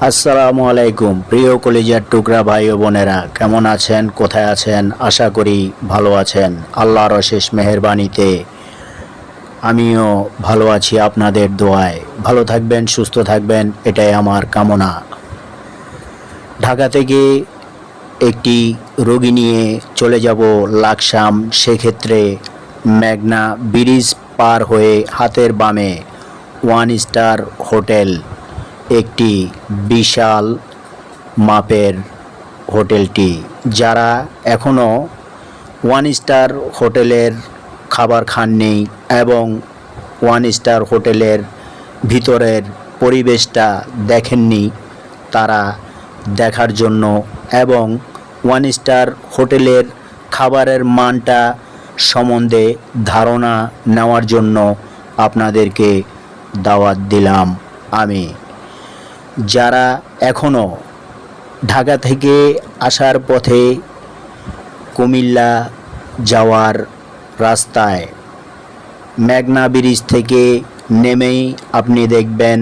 আসসালামু আলাইকুম প্রিয় কলিজার টুকরা ভাই ও বোনেরা, কেমন আছেন, কোথায় আছেন? আশা করি ভালো আছেন। আল্লাহর অশেষ মেহেরবানিতে আমিও ভালো আছি, আপনাদের দোয়ায়। ভালো থাকবেন, সুস্থ থাকবেন, এটাই আমার কামনা। ঢাকা থেকে একটি রোগী নিয়ে চলে যাব লাকসাম। সেক্ষেত্রে মেঘনা ব্রিজ পার হয়ে হাতের বামে ওয়ান স্টার হোটেল, একটি বিশাল মাপের হোটেলটি। যারা এখনও ওয়ান স্টার হোটেলের খাবার খাননি এবং ওয়ান স্টার হোটেলের ভিতরের পরিবেশটা দেখেননি, তারা দেখার জন্য এবং ওয়ান স্টার হোটেলের খাবারের মানটা সম্বন্ধে ধারণা নেওয়ার জন্য আপনাদেরকে দাওয়াত দিলাম আমি। যারা এখনও ঢাকা থেকে আসার পথে কুমিল্লা যাওয়ার রাস্তায় মেঘনা ব্রিজ থেকে নেমেই আপনি দেখবেন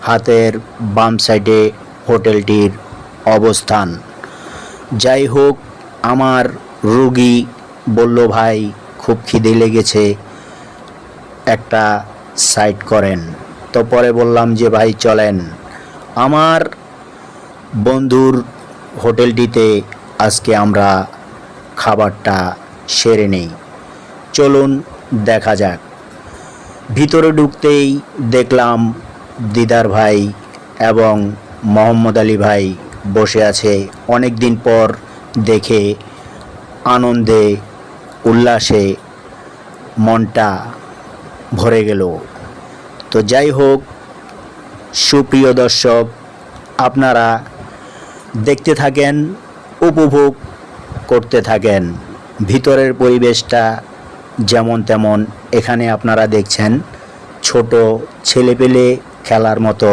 হাতের বাম সাইডে হোটেলটির অবস্থান। যাই হোক, আমার রোগী বলল, ভাই খুব খিদে লেগেছে, একটা সাইড করেন। তো পরে বললাম যে ভাই চলেন, আমার বন্ধুর হোটেলটিতে আজকে আমরা খাবারটা সেরে নেই। চলুন দেখা যাক। ভিতরে ঢুকতেই দেখলাম দিদার ভাই এবং মোহাম্মদ আলী ভাই বসে আছে। অনেক দিন পর দেখে আনন্দে উল্লাসে মনটা ভরে গেল। তো যাই হোক, সুপ্রিয় দর্শক, আপনারা দেখতে থাকেন, উপভোগ করতে থাকেন। ভিতরের পরিবেশটা যেমন তেমন। এখানে আপনারা দেখছেন ছোট ছেলেপেলে খেলার মতো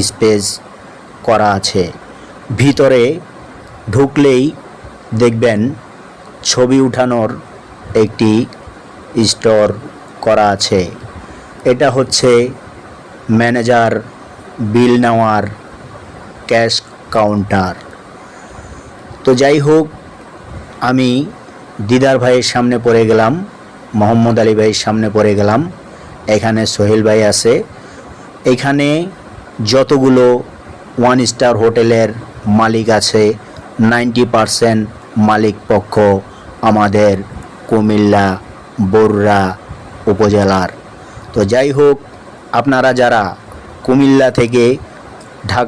স্পেস করা আছে। ভিতরে ঢুকলেই দেখবেন ছবি উঠানোর একটি স্টোর করা আছে। এটা হচ্ছে ম্যানেজার বিল নেওয়ার ক্যাশ কাউন্টার। তো যাই হোক, আমি দিদার ভাইয়ের সামনে পড়ে গেলাম, মোহাম্মদ আলী ভাইয়ের সামনে পড়ে গেলাম। এখানে সোহেল ভাই আছে। এখানে যতগুলো ওয়ান স্টার হোটেলের মালিক আছে, 90% মালিক পক্ষ আমাদের কুমিল্লা বরুড়া উপজেলার। তো যাই হোক, আপনারা যারা কুমিল্লা থেকে ঢাকা